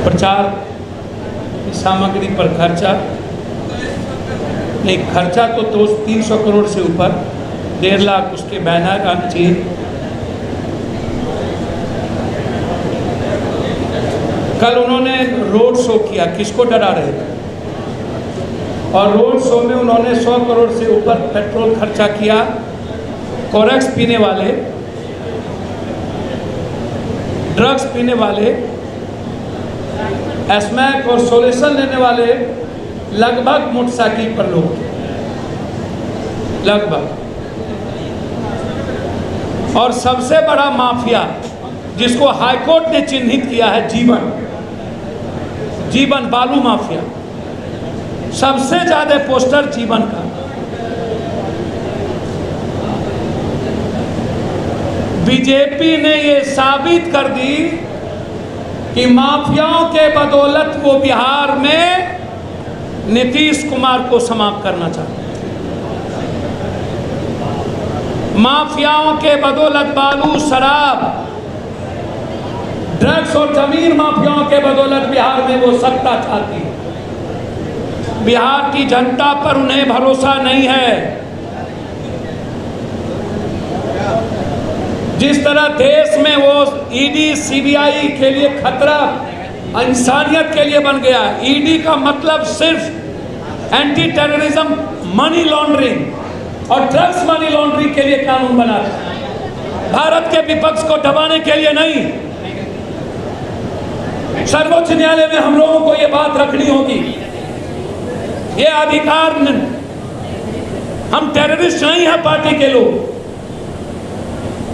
प्रचार सामग्री पर खर्चा नहीं, खर्चा तो 300 करोड़ से ऊपर, 1.5 लाख उसके बैनर चाहिए। कल उन्होंने रोड शो किया, किसको डरा रहे थे, और रोड शो में उन्होंने 100 करोड़ से ऊपर पेट्रोल खर्चा किया। कोरेक्स पीने वाले, ड्रग्स पीने वाले, एस्मैक और सोल्यूशन लेने वाले लगभग मोटरसाइकिल पर लोग थे, लगभग। और सबसे बड़ा माफिया जिसको हाईकोर्ट ने चिन्हित किया है, जीवन बालू माफिया, सबसे ज्यादा पोस्टर जीवन का। बीजेपी ने ये साबित कर दी कि माफियाओं के बदौलत वो बिहार में नीतीश कुमार को समाप्त करना चाहते हैं। माफियाओं के बदौलत बालू, शराब, ड्रग्स और जमीन माफियाओं के बदौलत बिहार में वो सत्ता चाहती है। बिहार की जनता पर उन्हें भरोसा नहीं है। जिस तरह देश में वो ईडी सीबीआई के लिए खतरा इंसानियत के लिए बन गया। ईडी का मतलब सिर्फ एंटी टेररिज्म, मनी लॉन्ड्रिंग और ड्रग्स मनी लॉन्ड्रिंग के लिए कानून बना था, भारत के विपक्ष को दबाने के लिए नहीं। सर्वोच्च न्यायालय में हम लोगों को ये बात रखनी होगी, ये अधिकार, हम टेररिस्ट नहीं है पार्टी के लोग,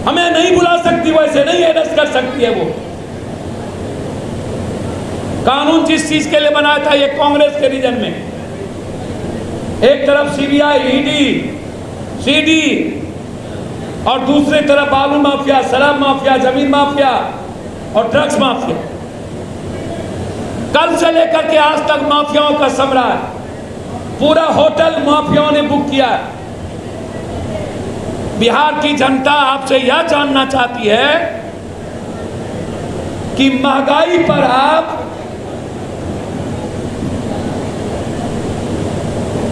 हमें नहीं बुला सकती, वैसे नहीं अरेस्ट कर सकती है वो। कानून जिस चीज के लिए बनाया था, ये कांग्रेस के रीजन में, एक तरफ सीबीआई, ईडी, सीडी और दूसरी तरफ बालू माफिया, शराब माफिया, जमीन माफिया और ड्रग्स माफिया। कल से लेकर के आज तक माफियाओं का सम्राट, पूरा होटल माफियाओं ने बुक किया। बिहार की जनता आपसे यह जानना चाहती है कि महंगाई पर आप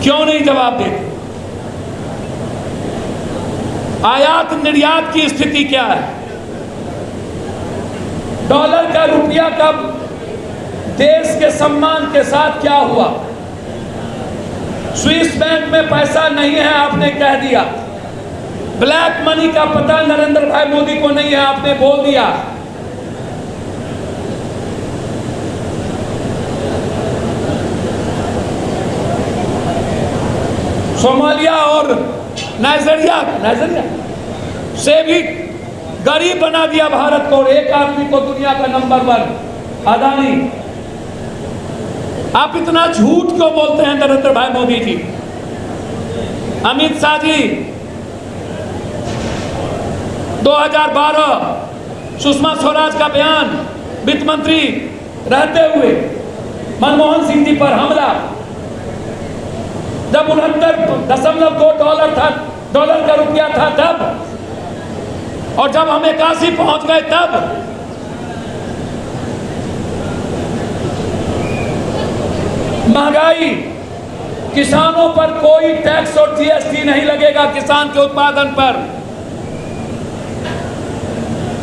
क्यों नहीं जवाब देते? आयात निर्यात की स्थिति क्या है? डॉलर का, रुपया का देश के सम्मान के साथ क्या हुआ? स्विस बैंक में पैसा नहीं है, आपने कह दिया। ब्लैक मनी का पता नरेंद्र भाई मोदी को नहीं है, आपने बोल दिया। सोमालिया और नाइजीरिया से भी गरीब बना दिया भारत को, और एक आदमी को दुनिया का नंबर 1 अदानी। आप इतना झूठ क्यों बोलते हैं नरेंद्र भाई मोदी जी? अमित शाह जी 2012 सुषमा स्वराज का बयान, वित्त मंत्री रहते हुए मनमोहन सिंह जी पर हमला, जब 69.2 डॉलर था, डॉलर का रुपया था तब, और जब हम 81 पहुंच गए तब। महंगाई, किसानों पर कोई टैक्स और जीएसटी नहीं लगेगा, किसान के उत्पादन पर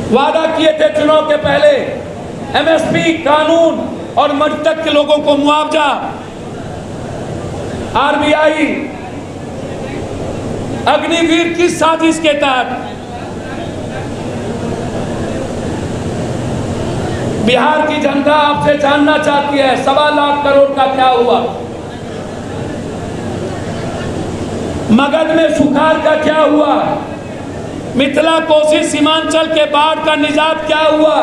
वादा किए थे चुनाव के पहले। एमएसपी कानून और मृतक के लोगों को मुआवजा। आरबीआई अग्निवीर की साजिश के तहत बिहार की जनता आपसे जानना चाहती है 1.25 लाख करोड़ का क्या हुआ? मगध में सुखाड़ का क्या हुआ? मिथिला कोसी सीमांचल के बाढ़ का निजात क्या हुआ?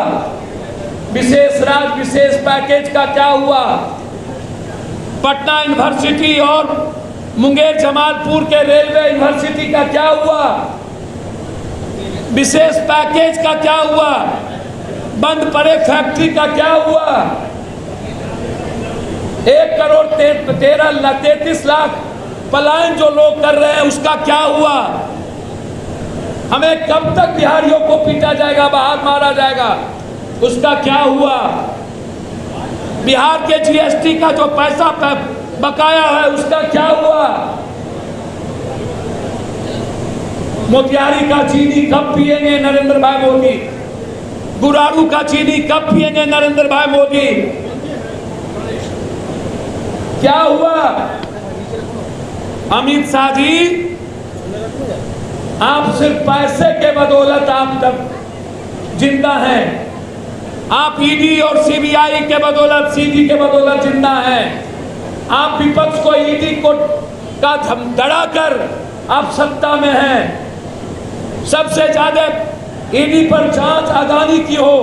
विशेष राज्य विशेष पैकेज का क्या हुआ? पटना यूनिवर्सिटी और मुंगेर जमालपुर के रेलवे यूनिवर्सिटी का क्या हुआ? विशेष पैकेज का क्या हुआ? बंद पड़े फैक्ट्री का क्या हुआ? 1 करोड़ 33 लाख पलायन जो लोग कर रहे हैं उसका क्या हुआ? हमें कब तक बिहारियों को पीटा जाएगा, बाहर मारा जाएगा, उसका क्या हुआ? बिहार के जीएसटी का जो पैसा बकाया है उसका क्या हुआ? मोतिहारी का चीनी कब पिएंगे नरेंद्र भाई मोदी? गुरारू का चीनी कब पिएंगे नरेंद्र भाई मोदी? क्या हुआ? अमित शाह जी, आप सिर्फ पैसे के बदौलत आप तक जिंदा हैं। आप ईडी और सीबीआई के बदौलत, सीडी के बदौलत जिंदा हैं। आप विपक्ष को ईडी को का धड़ा कर आप सत्ता में हैं। सबसे ज्यादा ईडी पर जांच अदानी की हो,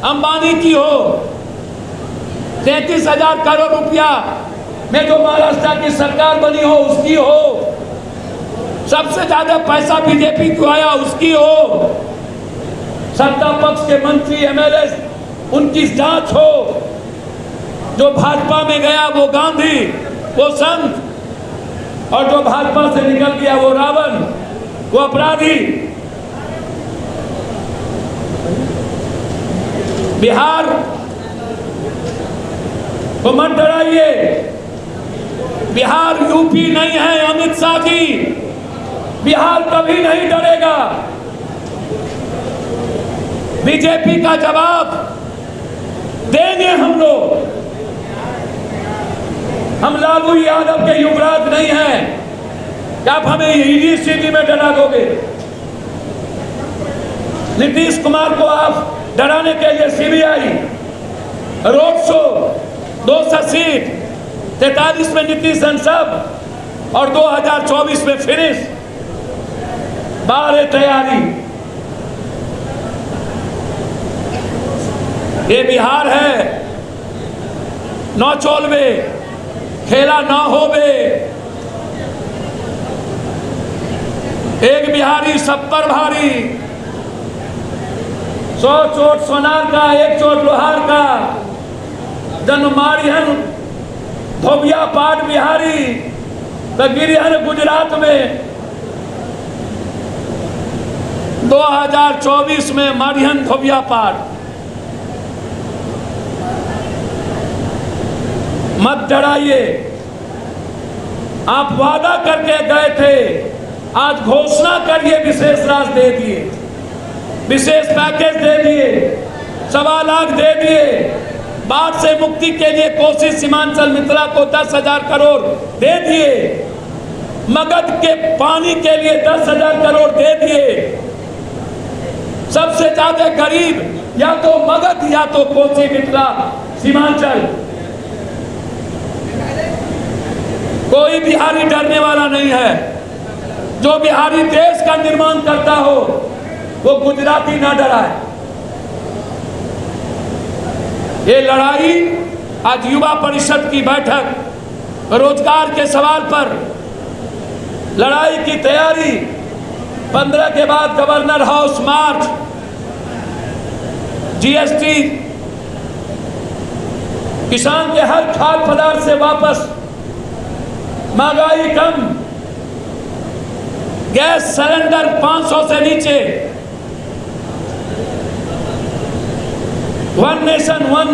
अंबानी की हो। 33,000 करोड़ रुपया में जो महाराष्ट्र की सरकार बनी हो उसकी हो। सबसे ज्यादा पैसा बीजेपी को आया उसकी हो। सत्ता पक्ष के मंत्री एमएलए उनकी जांच हो। जो भाजपा में गया वो गांधी, वो संत, और जो भाजपा से निकल गया वो रावण, वो अपराधी। बिहार को मत डराइए। बिहार यूपी नहीं है अमित शाह जी। बिहार कभी नहीं डरेगा। बीजेपी का जवाब देंगे हम लोग। हम लालू यादव के युवराज नहीं हैं कि आप हमें ईडी सीडी में डरा दोगे। नीतीश कुमार को आप डराने के लिए सीबीआई, रोड शो, 200 सीट, 43 में नीतीश सब और 2024 में फिनिश। बारे तैयारी। ये बिहार है, नौ चोलवे खेला ना होवे। एक बिहारी सब पर भारी। 100 चोट सोनार का, 1 चोट लोहार का। जनमारिहन धोबिया पाट बिहारी गिरिहन गुजरात में। 2024 में मारिहन धोबिया पाट। मत डराइए। आप वादा करके गए थे, आज घोषणा करिए। विशेष राशि दे दिए, विशेष पैकेज दे दिए, 1.25 लाख दे दिए। बाढ़ से मुक्ति के लिए कोसी सीमांचल मिथिला को 10,000 करोड़ दे दिए। मगध के पानी के लिए 10,000 करोड़ दे दिए। सबसे ज्यादा गरीब या तो मगध या तो कोसी मिथिला सीमांचल। कोई बिहारी डरने वाला नहीं है। जो बिहारी देश का निर्माण करता हो वो गुजराती ना डराए। ये लड़ाई आज युवा परिषद की बैठक रोजगार के सवाल पर लड़ाई की तैयारी। 15 के बाद गवर्नर हाउस मार्च, जीएसटी, किसान के हर खाद्य पदार्थ से वापस, महंगाई कम, गैस सिलेंडर 500 से नीचे, 1 नेशन 1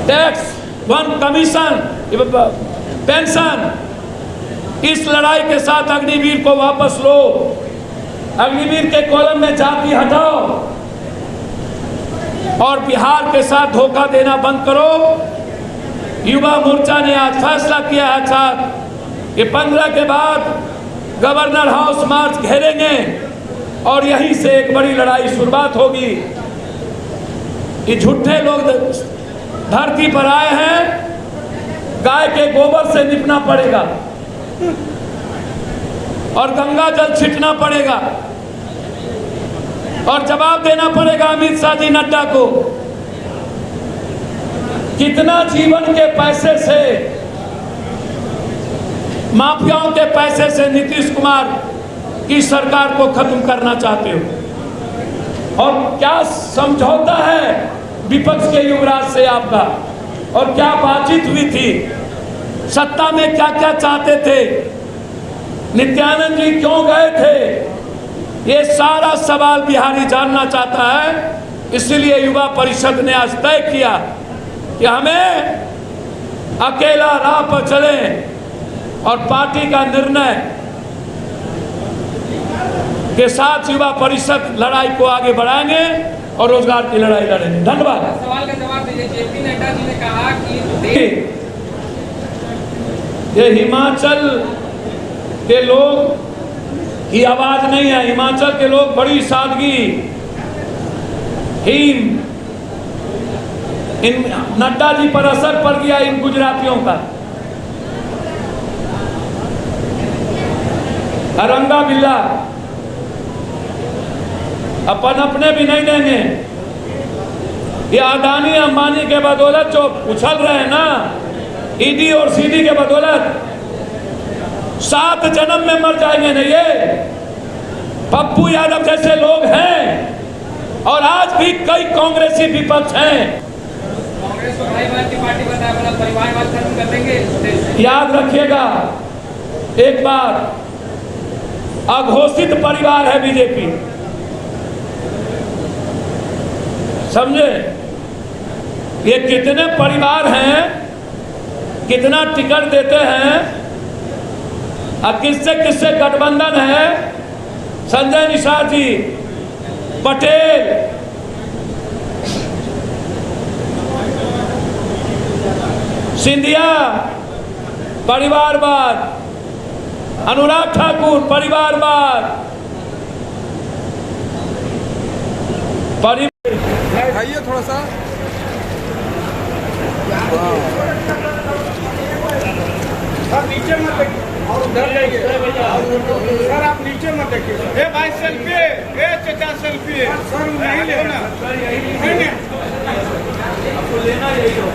टैक्स, 1 कमीशन, पेंशन। इस लड़ाई के साथ अग्निवीर को वापस लो। अग्निवीर के कॉलम में जाति हटाओ और बिहार के साथ धोखा देना बंद करो। युवा मोर्चा ने आज फैसला किया है साथ कि 15 के बाद गवर्नर हाउस मार्च घेरेंगे और यहीं से एक बड़ी लड़ाई शुरुआत होगी। ये झूठे लोग धरती पर आए हैं, गाय के गोबर से निपना पड़ेगा और गंगा जल छिटना पड़ेगा और जवाब देना पड़ेगा अमित शाह जी, नड्डा को। कितना जीवन के पैसे से, माफियाओं के पैसे से नीतीश कुमार की सरकार को खत्म करना चाहते हो और क्या समझौता है विपक्ष के युवराज से आपका और क्या बातचीत हुई थी? सत्ता में क्या क्या चाहते थे? नित्यानंद जी क्यों गए थे? ये सारा सवाल बिहारी जानना चाहता है इसलिए युवा परिषद ने आज तय किया कि हमें अकेला राह पर चलें और पार्टी का निर्णय के साथ युवा परिषद लड़ाई को आगे बढ़ाएंगे और रोजगार की लड़ाई लड़ेंगे। धन्यवाद। सवाल का जवाब दीजिए। जेपी नड्डा जी ने कहा कि ये हिमाचल के लोग की आवाज नहीं है। हिमाचल के लोग बड़ी सादगी इन नड्डा जी पर असर पड़ गया इन गुजरातियों का। अरंगा बिल्ला अपन अपने भी नहीं देंगे। ये अडानी अंबानी के बदौलत जो उछल रहे हैं ना, ईडी और सीडी के बदौलत 7 जन्म में मर जाएंगे नहीं। ये पप्पू यादव जैसे लोग हैं और आज भी कई कांग्रेसी विपक्ष हैं। कांग्रेस को भाईवाद की पार्टी बताया, बोला परिवारवाद खत्म कर देंगे। याद रखिएगा एक बार, अघोषित परिवार है बीजेपी, समझे? ये कितने परिवार हैं, कितना टिकट देते हैं और किससे किससे गठबंधन है। संजय निषाद जी, पटेल, सिंधिया परिवारवाद, अनुराग ठाकुर परिवारवाद, आइए थोड़ा सा। सर नीचे मत देखिए, उधर जाइए सर, आप नीचे मत देखिए। ए भाई सेल्फी, ए चचा सेल्फी। सर नहीं लेना, नहीं आपको लेना यही हो।